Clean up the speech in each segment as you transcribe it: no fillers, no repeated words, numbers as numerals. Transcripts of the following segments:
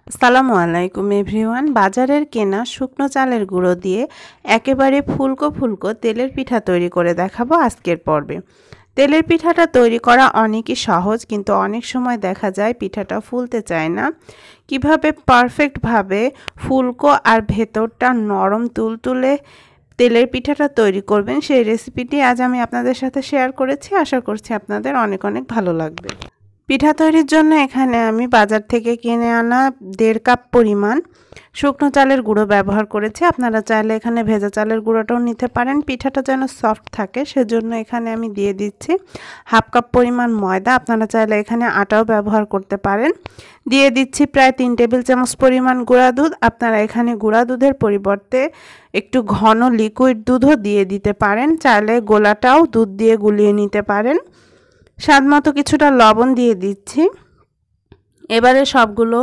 আসসালামু আলাইকুম এভরিওয়ান। বাজারের কেনা শুকনো চালের গুঁড়ো দিয়ে একেবারে ফুলকো ফুলকো তেলের পিঠা তৈরি করে দেখাবো আজকের পর্বে। তেলের পিঠাটা তৈরি করা অনেকই সহজ, কিন্তু অনেক সময় দেখা যায় পিঠাটা ফুলতে চায় না। কিভাবে পারফেক্টভাবে ফুলকো আর ভেতরটা নরম তুলতুলে তেলের পিঠাটা তৈরি করবেন, সেই রেসিপিটি আজ আমি আপনাদের সাথে শেয়ার করেছি। আশা করছি আপনাদের অনেক অনেক ভালো লাগবে। পিঠা তৈরির জন্য এখানে আমি বাজার থেকে কিনে আনা 1.5 কাপ পরিমাণ শুকনো চালের গুঁড়ো ব্যবহার করেছি। আপনারা চাইলে এখানে ভেজা চালের গুঁড়োটাও নিতে পারেন। পিঠাটা যেন সফট থাকে সেজন্য এখানে আমি দিয়ে দিচ্ছি 1/2 কাপ পরিমাণ ময়দা। আপনারা চাইলে এখানে আটাও ব্যবহার করতে পারেন। দিয়ে দিচ্ছি প্রায় 3 টেবিল চামচ পরিমাণ গুঁড়া দুধ। আপনারা এখানে গুঁড়া দুধের পরিবর্তে একটু ঘন লিকুইড দুধও দিয়ে দিতে পারেন। চাইলে গোলাটাও দুধ দিয়ে গুলিয়ে নিতে পারেন। স্বাদমতো কিছুটা লবণ দিয়ে দিচ্ছি। এবারে সবগুলো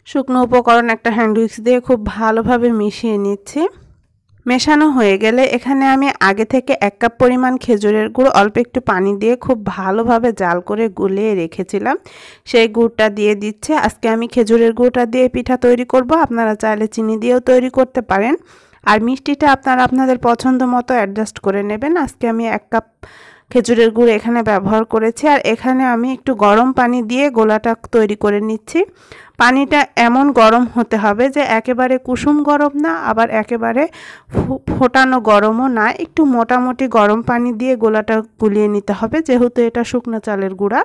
শুকনো উপকরণ একটা হ্যান্ড উইক্স দিয়ে খুব ভালোভাবে মিশিয়ে নিচ্ছি। মেশানো হয়ে গেলে এখানে আমি আগে থেকে 1 কাপ পরিমাণ খেজুরের গুড় অল্প একটু পানি দিয়ে খুব ভালোভাবে জাল করে গুলিয়ে রেখেছিলাম, সেই গুড়টা দিয়ে দিচ্ছি। আজকে আমি খেজুরের গুড়টা দিয়ে পিঠা তৈরি করব। আপনারা চাইলে চিনি দিয়েও তৈরি করতে পারেন, আর মিষ্টিটা আপনারা আপনাদের পছন্দ মতো অ্যাডজাস্ট করে নেবেন। আজকে আমি 1 কাপ খেজুরের গুড় এখানে ব্যবহার করেছি। আর এখানে আমি একটু গরম পানি দিয়ে গোলাটা তৈরি করে নিচ্ছি। পানিটা এমন গরম হতে হবে যে একেবারে কুসুম গরম না, আবার একেবারে ফোটানো গরমও না, একটু মোটামুটি গরম পানি দিয়ে গোলাটা গুলিয়ে নিতে হবে, যেহেতু এটা শুকনো চালের গুঁড়া।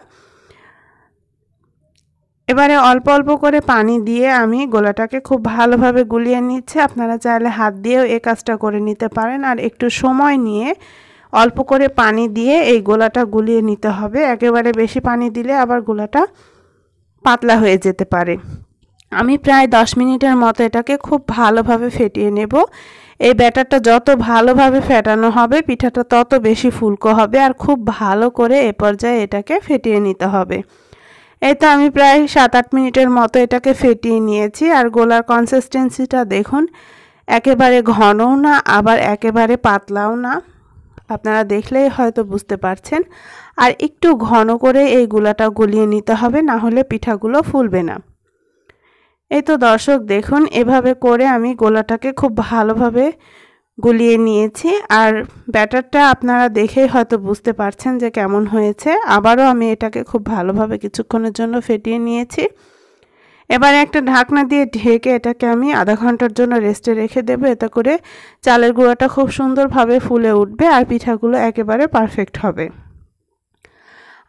এবারে অল্প অল্প করে পানি দিয়ে আমি গোলাটাকে খুব ভালোভাবে গুলিয়ে নিচ্ছি। আপনারা চাইলে হাত দিয়েও এই কাজটা করে নিতে পারেন। আর একটু সময় নিয়ে অল্প করে পানি দিয়ে এই গোলাটা গুলিয়ে নিতে হবে। একেবারে বেশি পানি দিলে আবার গোলাটা পাতলা হয়ে যেতে পারে। আমি প্রায় 10 মিনিটের মতো এটাকে খুব ভালোভাবে ফেটিয়ে নেব। এই ব্যাটারটা যত ভালোভাবে ফেটানো হবে পিঠাটা তত বেশি ফুলকো হবে, আর খুব ভালো করে এ পর্যায়ে এটাকে ফেটিয়ে নিতে হবে। এই তো আমি প্রায় 7-8 মিনিটের মতো এটাকে ফেটিয়ে নিয়েছি। আর গোলার কনসিস্টেন্সিটা দেখুন, একেবারে ঘনও না আবার একেবারে পাতলাও না। আপনারা দেখলেই হয়তো বুঝতে পারছেন। আর একটু ঘন করে এই গোলাটা গলিয়ে নিতে হবে, না হলে পিঠাগুলো ফুলবে না। এই তো দর্শক দেখুন, এভাবে করে আমি গোলাটাকে খুব ভালোভাবে গুলিয়ে নিয়েছি। আর ব্যাটারটা আপনারা দেখেই হয়তো বুঝতে পারছেন যে কেমন হয়েছে। আবারও আমি এটাকে খুব ভালোভাবে কিছুক্ষণের জন্য ফেটিয়ে নিয়েছি। এবারে একটা ঢাকনা দিয়ে ঢেকে এটাকে আমি আধা ঘন্টার জন্য রেস্টে রেখে দেবো। এতে করে চালের গুঁড়াটা খুব সুন্দরভাবে ফুলে উঠবে আর পিঠাগুলো একেবারে পারফেক্ট হবে।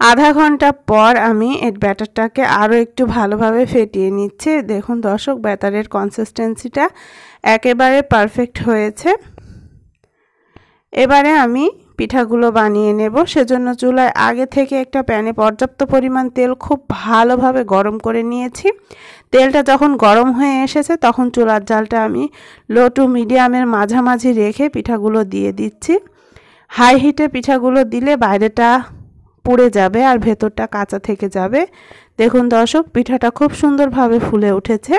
আধা ঘন্টা পর আমি এই ব্যাটারটাকে আরও একটু ভালোভাবে ফেটিয়ে নিচ্ছি। দেখুন দর্শক, ব্যাটারের কনসিস্টেন্সিটা একেবারে পারফেক্ট হয়েছে। এবারে আমি পিঠাগুলো বানিয়ে নেব। সেজন্য চুলায় আগে থেকে একটা প্যানে পর্যাপ্ত পরিমাণ তেল খুব ভালোভাবে গরম করে নিয়েছি। তেলটা যখন গরম হয়ে এসেছে তখন চুলার জালটা আমি লো টু মিডিয়ামের মাঝামাঝি রেখে পিঠাগুলো দিয়ে দিচ্ছি। হাই হিটে পিঠাগুলো দিলে বাইরেটা পুড়ে যাবে আর ভেতরটা কাঁচা থেকে যাবে। দেখুন দর্শক, পিঠাটা খুব সুন্দরভাবে ফুলে উঠেছে।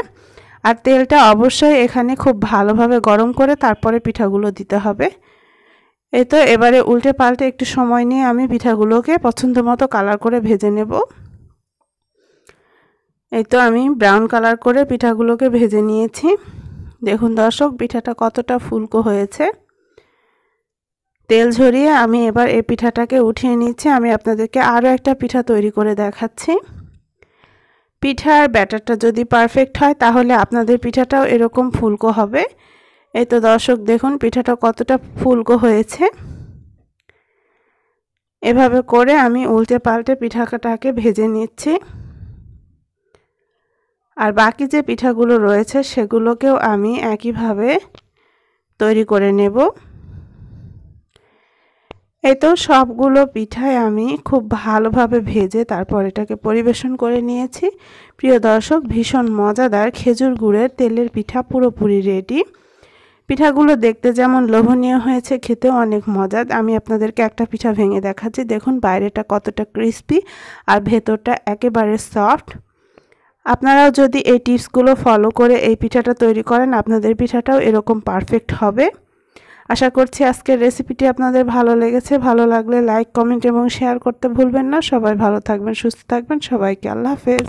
আর তেলটা অবশ্যই এখানে খুব ভালোভাবে গরম করে তারপরে পিঠাগুলো দিতে হবে। এই তো এবারে উল্টে পাল্টে একটু সময় নিয়ে আমি পিঠাগুলোকে পছন্দ মতো কালার করে ভেজে নেব। এই তো আমি ব্রাউন কালার করে পিঠাগুলোকে ভেজে নিয়েছি। দেখুন দর্শক, পিঠাটা কতটা ফুলকো হয়েছে। তেল ঝরিয়ে আমি এবার এই পিঠাটাকে উঠিয়ে নিচ্ছি। আমি আপনাদেরকে আরও একটা পিঠা তৈরি করে দেখাচ্ছি। পিঠার ব্যাটারটা যদি পারফেক্ট হয় তাহলে আপনাদের পিঠাটাও এরকম ফুলকো হবে। এই তো দর্শক দেখুন, পিঠাটা কতটা ফুলকো হয়েছে। এভাবে করে আমি উল্টে পাল্টে পিঠাটাকে ভেজে নিচ্ছি। আর বাকি যে পিঠাগুলো রয়েছে সেগুলোকেও আমি একইভাবে তৈরি করে নেব। এই তো সবগুলো পিঠাই আমি খুব ভালোভাবে ভেজে তারপর এটাকে পরিবেশন করে নিয়েছি। প্রিয় দর্শক, ভীষণ মজাদার খেজুর গুড়ের তেলের পিঠা পুরোপুরি রেডি। পিঠাগুলো দেখতে যেমন লোভনীয় হয়েছে, খেতেও অনেক মজার। আমি আপনাদেরকে একটা পিঠা ভেঙে দেখাচ্ছি। দেখুন বাইরেটা কতটা ক্রিস্পি আর ভেতরটা একেবারে সফট। আপনারাও যদি এই টিপসগুলো ফলো করে এই পিঠাটা তৈরি করেন, আপনাদের পিঠাটাও এরকম পারফেক্ট হবে। আশা করছি আজকের রেসিপিটি আপনাদের ভালো লেগেছে। ভালো লাগলে লাইক, কমেন্ট এবং শেয়ার করতে ভুলবেন না। সবাই ভালো থাকবেন, সুস্থ থাকবেন। সবাইকে আল্লাহ হাফেজ।